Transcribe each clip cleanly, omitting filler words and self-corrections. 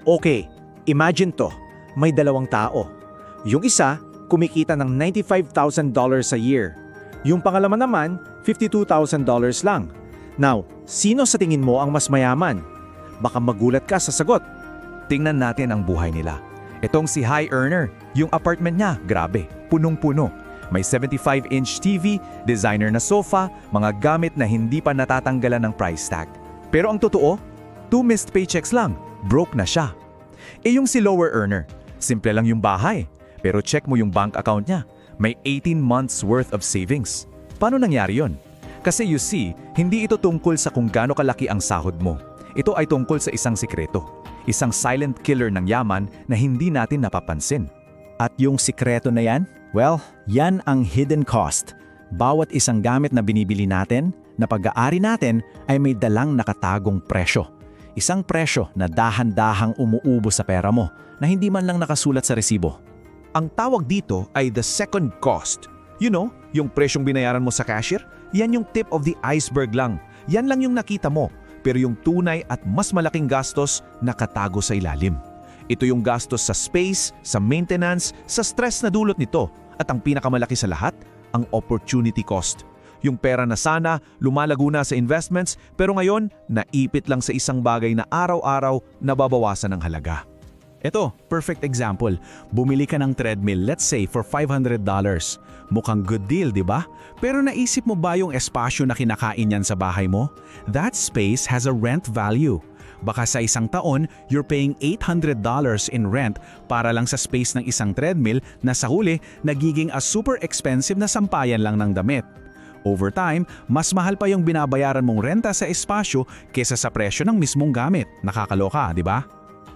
Okay, imagine to. May dalawang tao. Yung isa, kumikita ng $95,000 a year. Yung pangalaman naman, $52,000 lang. Now, sino sa tingin mo ang mas mayaman? Baka magulat ka sa sagot. Tingnan natin ang buhay nila. Itong si high earner, yung apartment niya, grabe, punong-puno. May 75-inch TV, designer na sofa, mga gamit na hindi pa natatanggalan ng price tag. Pero ang totoo, 2 missed paychecks lang, broke na siya. Yung si lower earner, simple lang yung bahay, pero check mo yung bank account niya. May 18 months worth of savings. Paano nangyari yon? Kasi you see, hindi ito tungkol sa kung gaano kalaki ang sahod mo. Ito ay tungkol sa isang sikreto. Isang silent killer ng yaman na hindi natin napapansin. At yung sikreto na yan? Well, yan ang hidden cost. Bawat isang gamit na binibili natin, na pag-aari natin, ay may dalang nakatagong presyo. Isang presyo na dahan-dahang umuubo sa pera mo, na hindi man lang nakasulat sa resibo. Ang tawag dito ay the second cost. You know, yung presyong binayaran mo sa cashier, yan yung tip of the iceberg lang. Yan lang yung nakita mo. Pero yung tunay at mas malaking gastos nakatago sa ilalim. Ito yung gastos sa space, sa maintenance, sa stress na dulot nito. At ang pinakamalaki sa lahat, ang opportunity cost. Yung pera na sana lumalago na sa investments pero ngayon naipit lang sa isang bagay na araw-araw nababawasan ng halaga. Ito, perfect example. Bumili ka ng treadmill, let's say, for $500. Mukhang good deal, di ba? Pero naisip mo ba yung espasyo na kinakain yan sa bahay mo? That space has a rent value. Baka sa isang taon, you're paying $800 in rent para lang sa space ng isang treadmill na sa huli, nagiging a super expensive na sampayan lang ng damit. Over time, mas mahal pa yung binabayaran mong renta sa espasyo kesa sa presyo ng mismong gamit. Nakakaloka, di ba?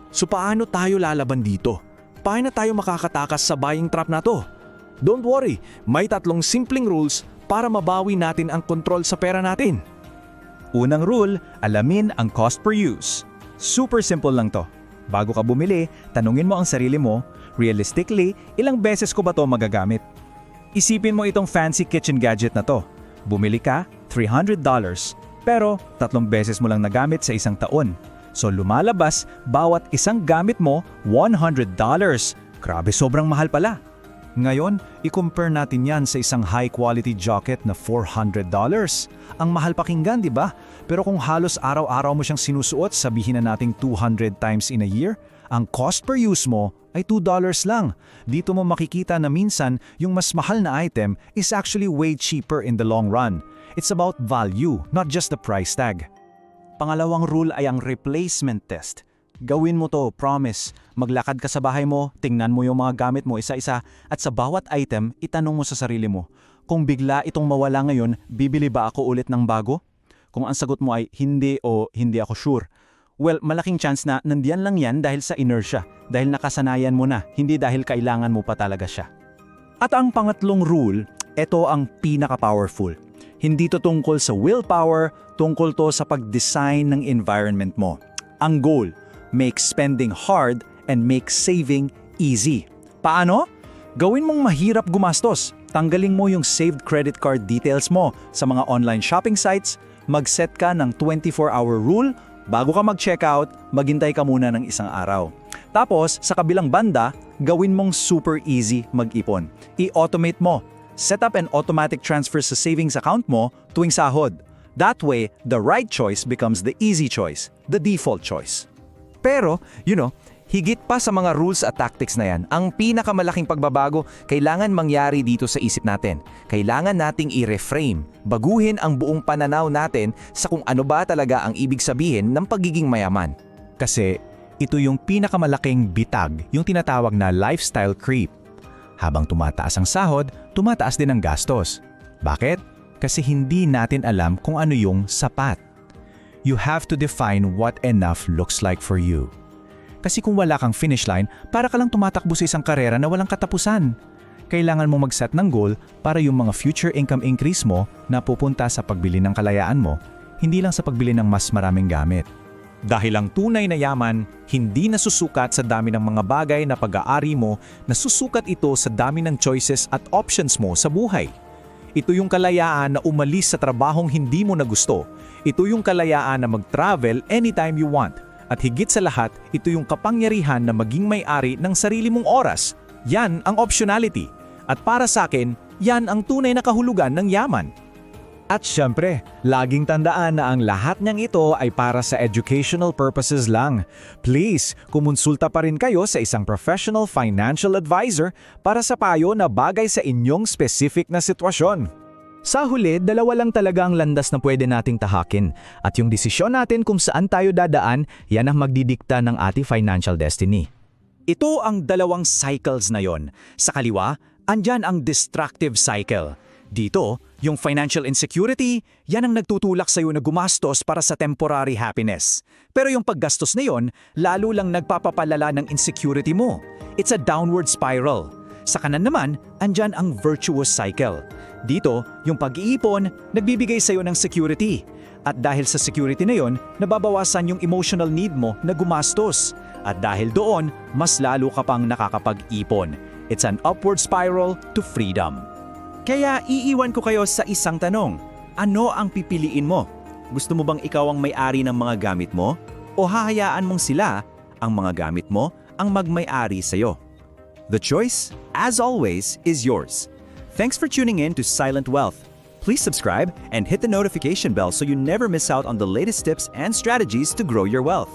So paano tayo lalaban dito? Paano tayo makakatakas sa buying trap na to? Don't worry, may 3 simpleng rules para mabawi natin ang kontrol sa pera natin. Unang rule, alamin ang cost per use. Super simple lang to. Bago ka bumili, tanungin mo ang sarili mo, realistically, ilang beses ko ba to magagamit? Isipin mo itong fancy kitchen gadget na to. Bumili ka, $300, pero 3 beses mo lang nagamit sa isang taon. So lumalabas, bawat isang gamit mo, $100. Grabe, sobrang mahal pala. Ngayon, i-compare natin yan sa isang high-quality jacket na $400. Ang mahal pakinggan, di ba? Pero kung halos araw-araw mo siyang sinusuot, sabihin na nating 200 times in a year, ang cost per use mo ay $2 lang. Dito mo makikita na minsan, yung mas mahal na item is actually way cheaper in the long run. It's about value, not just the price tag. Pangalawang rule ay ang replacement test. Gawin mo to, promise. Maglakad ka sa bahay mo, tingnan mo yung mga gamit mo isa-isa, at sa bawat item, itanong mo sa sarili mo, kung bigla itong mawala ngayon, bibili ba ako ulit ng bago? Kung ang sagot mo ay hindi o hindi ako sure, well, malaking chance na nandiyan lang yan dahil sa inertia, dahil nakasanayan mo na, hindi dahil kailangan mo pa talaga siya. At ang pangatlong rule, ito ang pinaka-powerful. Hindi to tungkol sa willpower, tungkol to sa pag-design ng environment mo. Ang goal, make spending hard and make saving easy. Paano? Gawin mong mahirap gumastos. Tanggalin mo yung saved credit card details mo sa mga online shopping sites. Mag-set ka ng 24-hour rule. Bago ka mag-checkout, maghintay ka muna ng isang araw. Tapos, sa kabilang banda, gawin mong super easy mag-ipon. I-automate mo. Set up an automatic transfer sa savings account mo tuwing sahod. That way, the right choice becomes the easy choice, the default choice. Pero, higit pa sa mga rules at tactics na yan, ang pinakamalaking pagbabago kailangan mangyari dito sa isip natin. Kailangan nating i-reframe, baguhin ang buong pananaw natin sa kung ano ba talaga ang ibig sabihin ng pagiging mayaman. Kasi ito yung pinakamalaking bitag, yung tinatawag na lifestyle creep. Habang tumataas ang sahod, tumataas din ang gastos. Bakit? Kasi hindi natin alam kung ano yung sapat. You have to define what enough looks like for you. Kasi kung wala kang finish line, para ka lang tumatakbo sa isang karera na walang katapusan. Kailangan mo mag-set ng goal para yung mga future income increase mo na pupunta sa pagbili ng kalayaan mo, hindi lang sa pagbili ng mas maraming gamit. Dahil ang tunay na yaman, hindi nasusukat sa dami ng mga bagay na pag-aari mo, nasusukat ito sa dami ng choices at options mo sa buhay. Ito yung kalayaan na umalis sa trabahong hindi mo na gusto. Ito yung kalayaan na mag-travel anytime you want. At higit sa lahat, ito yung kapangyarihan na maging may-ari ng sarili mong oras. Yan ang optionality. At para sa akin, yan ang tunay na kahulugan ng yaman. At syempre, laging tandaan na ang lahat niyang ito ay para sa educational purposes lang. Please, kumonsulta pa rin kayo sa isang professional financial advisor para sa payo na bagay sa inyong specific na sitwasyon. Sa huli, dalawa lang talaga ang landas na pwede nating tahakin. At yung desisyon natin kung saan tayo dadaan, yan ang magdidikta ng ating financial destiny. Ito ang dalawang cycles na yon. Sa kaliwa, andyan ang destructive cycle. Dito, yung financial insecurity, yan ang nagtutulak sa'yo na gumastos para sa temporary happiness. Pero yung paggastos na yon, lalo lang nagpapapalala ng insecurity mo. It's a downward spiral. Sa kanan naman, andyan ang virtuous cycle. Dito, yung pag-iipon, nagbibigay sa'yo ng security. At dahil sa security na yon, nababawasan yung emotional need mo na gumastos. At dahil doon, mas lalo ka pang nakakapag-ipon. It's an upward spiral to freedom. Kaya iiwan ko kayo sa isang tanong. Ano ang pipiliin mo? Gusto mo bang ikaw ang may-ari ng mga gamit mo? O hahayaan mong sila, ang mga gamit mo, ang magmay-ari sa'yo? The choice, as always, is yours. Thanks for tuning in to Silent Wealth. Please subscribe and hit the notification bell so you never miss out on the latest tips and strategies to grow your wealth.